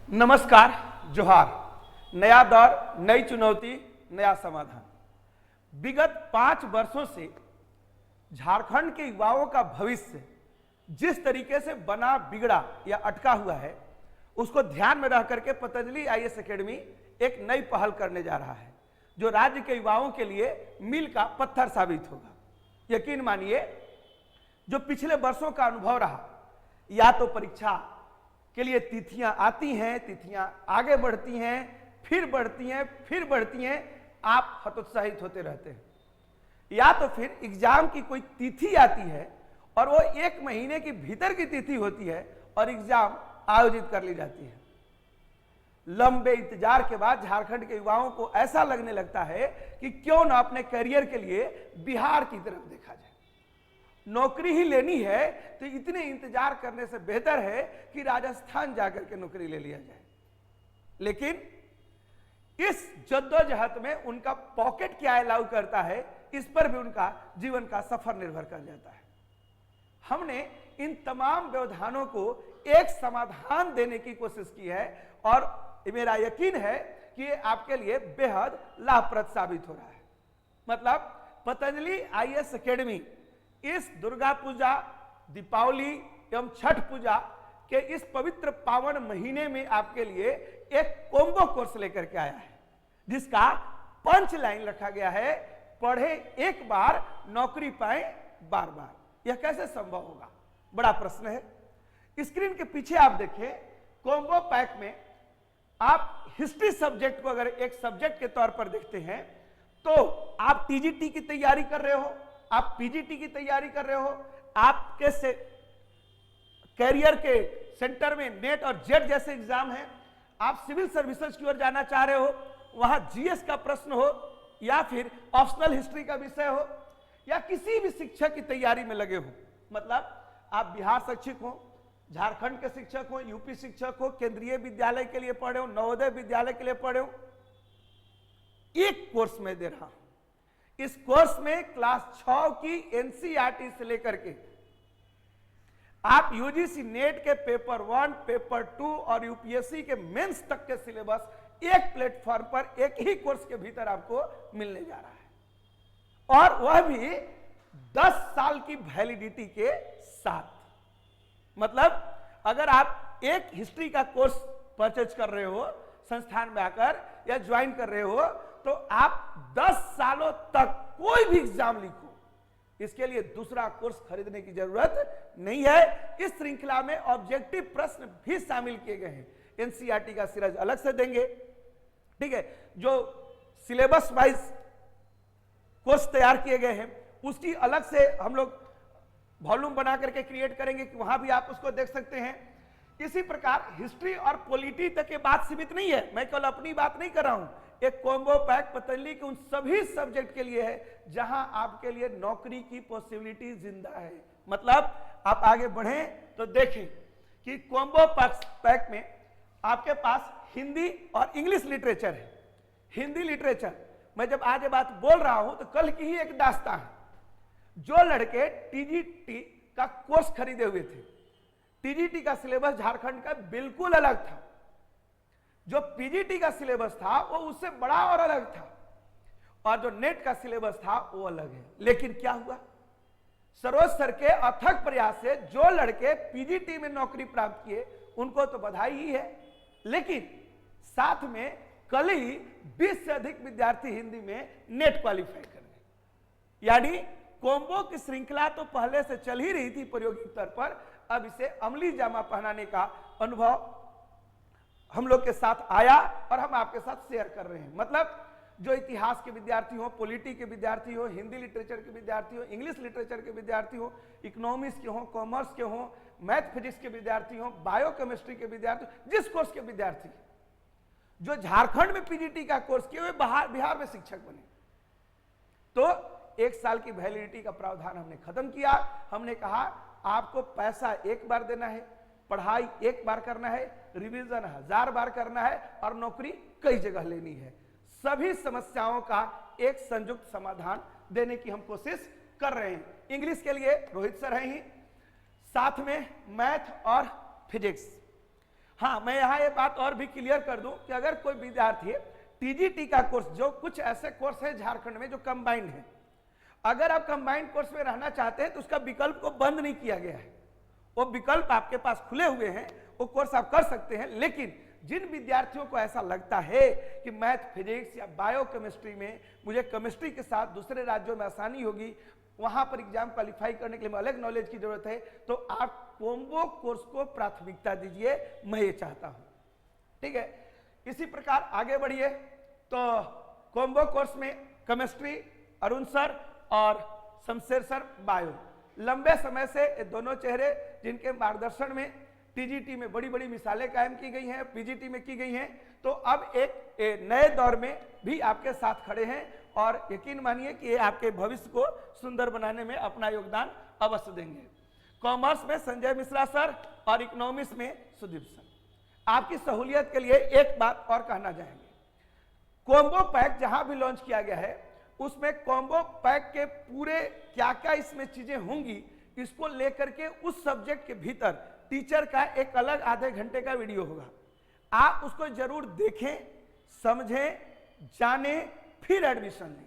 नमस्कार, जोहार। नया दौर, नई चुनौती, नया समाधान। विगत 5 वर्षों से झारखंड के युवाओं का भविष्य जिस तरीके से बना बिगड़ा या अटका हुआ है, उसको ध्यान में रख करके पतंजलि आईएएस एकेडमी एक नई पहल करने जा रहा है, जो राज्य के युवाओं के लिए मील का पत्थर साबित होगा। यकीन मानिए, जो पिछले वर्षों का अनुभव रहा, या तो परीक्षा के लिए तिथियां आती हैं, तिथियां आगे बढ़ती हैं, फिर बढ़ती हैं, फिर बढ़ती हैं, आप हतोत्साहित होते रहते हैं, या तो फिर एग्जाम की कोई तिथि आती है और वो 1 महीने की भीतर की तिथि होती है और एग्जाम आयोजित कर ली जाती है। लंबे इंतजार के बाद झारखंड के युवाओं को ऐसा लगने लगता है कि क्यों ना अपने करियर के लिए बिहार की तरफ देखा जाए। नौकरी ही लेनी है तो इतने इंतजार करने से बेहतर है कि राजस्थान जाकर के नौकरी ले लिया जाए। लेकिन इस जद्दोजहद में उनका पॉकेट क्या अलाउ करता है, इस पर भी उनका जीवन का सफर निर्भर कर जाता है। हमने इन तमाम व्यवधानों को एक समाधान देने की कोशिश की है और मेरा यकीन है कि ये आपके लिए बेहद लाभप्रद साबित हो रहा है। मतलब पतंजलि आईएएस एकेडमी इस दुर्गा पूजा, दीपावली एवं छठ पूजा के इस पवित्र पावन महीने में आपके लिए एक कॉम्बो कोर्स लेकर के आया है, जिसका पंच लाइन रखा गया है, पढ़े एक बार, नौकरी पाए बार बार। यह कैसे संभव होगा, बड़ा प्रश्न है। स्क्रीन के पीछे आप देखें, कॉम्बो पैक में आप हिस्ट्री सब्जेक्ट को अगर एक सब्जेक्ट के तौर पर देखते हैं तो आप टीजीटी की तैयारी कर रहे हो, आप पीजीटी की तैयारी कर रहे हो, आपके से कैरियर के सेंटर में नेट और जेट जैसे एग्जाम हैं, आप सिविल सर्विसेज की ओर जाना चाह रहे हो, वहां जीएस का प्रश्न हो या फिर ऑप्शनल हिस्ट्री का विषय हो, या किसी भी शिक्षक की तैयारी में लगे हो, मतलब आप बिहार शिक्षक हो, झारखंड के शिक्षक हो, यूपी शिक्षक हो, केंद्रीय विद्यालय के लिए पढ़े हो, नवोदय विद्यालय के लिए पढ़े हो, एक कोर्स में दे रहा हूं। इस कोर्स में क्लास 6 की एनसीईआरटी से लेकर के आप यूजीसी नेट के पेपर 1, पेपर 2 और यूपीएससी के मेंस तक के सिलेबस एक प्लेटफॉर्म पर एक ही कोर्स के भीतर आपको मिलने जा रहा है, और वह भी 10 साल की वैलिडिटी के साथ। मतलब अगर आप एक हिस्ट्री का कोर्स परचेज कर रहे हो संस्थान में आकर या ज्वाइन कर रहे हो, तो आप 10 सालों तक कोई भी एग्जाम लिखो, इसके लिए दूसरा कोर्स खरीदने की जरूरत नहीं है। इस श्रृंखला में ऑब्जेक्टिव प्रश्न भी शामिल किए गए हैं। एनसीईआरटी का सीरीज अलग से देंगे, ठीक है, जो सिलेबस वाइज कोर्स तैयार किए गए हैं उसकी अलग से हम लोग वॉल्यूम बना करके क्रिएट करेंगे कि वहां भी आप उसको देख सकते हैं। इसी प्रकार हिस्ट्री और पॉलिटी तक ये बात सीमित नहीं है, मैं केवल अपनी बात नहीं कर रहा हूं। एक कॉम्बो पैक पतंजलि के उन सभी सब्जेक्ट के लिए है जहां आपके लिए नौकरी की पॉसिबिलिटी जिंदा है। मतलब आप आगे बढ़ें तो देखें कि कॉम्बो पैक में आपके पास हिंदी और इंग्लिश लिटरेचर है। हिंदी लिटरेचर, मैं जब आज ये बात बोल रहा हूं तो कल की ही एक दास्तां है। जो लड़के टीजीटी का कोर्स खरीदे हुए थे, टीजीटी का सिलेबस झारखंड का बिल्कुल अलग था, जो पीजीटी का सिलेबस था वो उससे बड़ा और अलग था, और जो नेट का सिलेबस था वो अलग है। लेकिन क्या हुआ, सरोज सर के अथक प्रयास से जो लड़के पीजीटी में नौकरी प्राप्त किए उनको तो बधाई ही है, लेकिन साथ में कल ही 20 से अधिक विद्यार्थी हिंदी में नेट क्वालिफाई कर गए। यानी कॉम्बो की श्रृंखला तो पहले से चल ही रही थी प्रायोगिक स्तर पर, अब इसे अमली जामा पहनाने का अनुभव हम लोग के साथ आया और हम आपके साथ शेयर कर रहे हैं। मतलब जो इतिहास के विद्यार्थी हो, पॉलिटी के विद्यार्थी हो, हिंदी लिटरेचर के विद्यार्थी हो, इंग्लिश लिटरेचर के विद्यार्थी हो, इकोनॉमिक्स के हो, कॉमर्स के हो, मैथ फिजिक्स के विद्यार्थी हो, बायोकेमिस्ट्री के विद्यार्थी, जिस कोर्स के विद्यार्थी जो झारखंड में पीजीटी का कोर्स किए हुए बिहार में शिक्षक बने, तो 1 साल की वैलिडिटी का प्रावधान हमने खत्म किया। हमने कहा आपको पैसा एक बार देना है, पढ़ाई एक बार करना है, रिवीजन 1000 बार करना है और नौकरी कई जगह लेनी है। सभी समस्याओं का एक संयुक्त समाधान देने की हम कोशिश कर रहे हैं। इंग्लिश के लिए रोहित सर हैं ही, साथ में मैथ और फिजिक्स, हाँ, मैं यहाँ ये बात और भी क्लियर कर दूं कि अगर कोई विद्यार्थी टीजीटी का कोर्स, जो कुछ ऐसे कोर्स है झारखंड में जो कंबाइंड है, अगर आप कंबाइंड कोर्स में रहना चाहते हैं तो उसका विकल्प को बंद नहीं किया गया है, वो विकल्प आपके पास खुले हुए हैं, वो कोर्स आप कर सकते हैं। लेकिन जिन विद्यार्थियों को ऐसा लगता है कि मैथ, फिजिक्स या बायोकेमिस्ट्री में मुझे केमिस्ट्री के साथ दूसरे राज्यों में आसानी होगी, वहां पर एग्जाम क्वालिफाई करने के लिए अलग नॉलेज की जरूरत है, तो आप कॉम्बो कोर्स को प्राथमिकता दीजिए, मैं ये चाहता हूं। ठीक है, इसी प्रकार आगे बढ़िए। तो कॉम्बो कोर्स में केमिस्ट्री अरुण सर और शमशेर सर बायो, लंबे समय से ये दोनों चेहरे जिनके मार्गदर्शन में टीजीटी में बड़ी बड़ी मिसालें कायम की गई हैं, पीजीटी में की गई हैं, तो अब एक नए दौर में भी आपके साथ खड़े हैं और यकीन मानिए कि ये आपके भविष्य को सुंदर बनाने में अपना योगदान अवश्य देंगे। कॉमर्स में संजय मिश्रा सर और इकोनॉमिक्स में सुदीप सर। आपकी सहूलियत के लिए एक बात और कहना चाहेंगे, कॉम्बो पैक जहां भी लॉन्च किया गया है उसमें कॉम्बो पैक के पूरे क्या क्या इसमें चीजें होंगी, इसको लेकर के उस सब्जेक्ट के भीतर टीचर का एक अलग आधे घंटे का वीडियो होगा। आप उसको जरूर देखें, समझें, जानें, फिर एडमिशन लें।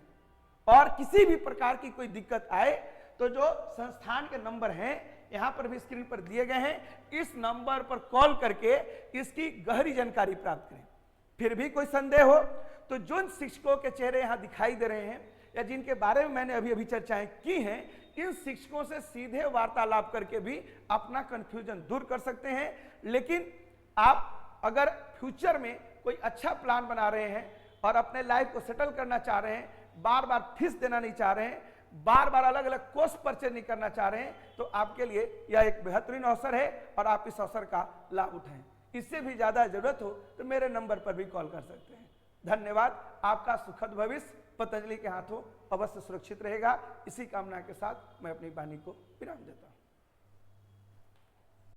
और किसी भी प्रकार की कोई दिक्कत आए तो जो संस्थान के नंबर हैं यहां पर भी स्क्रीन पर दिए गए हैं, इस नंबर पर कॉल करके इसकी गहरी जानकारी प्राप्त करें। फिर भी कोई संदेह हो तो जिन शिक्षकों के चेहरे यहां दिखाई दे रहे हैं या जिनके बारे में मैंने अभी चर्चाएं की हैं, इन शिक्षकों से सीधे वार्तालाप करके भी अपना कंफ्यूजन दूर कर सकते हैं। लेकिन आप अगर फ्यूचर में कोई अच्छा प्लान बना रहे हैं और अपने लाइफ को सेटल करना चाह रहे हैं, बार बार फीस देना नहीं चाह रहे हैं, बार बार अलग अलग कोर्स परचेज नहीं करना चाह रहे हैं, तो आपके लिए यह एक बेहतरीन अवसर है और आप इस अवसर का लाभ उठाएं। इससे भी ज्यादा जरूरत हो तो मेरे नंबर पर भी कॉल कर सकते हैं। धन्यवाद। आपका सुखद भविष्य पतंजलि के हाथों अवश्य सुरक्षित रहेगा। इसी कामना के साथ मैं अपनी वाणी को विराम देता हूं।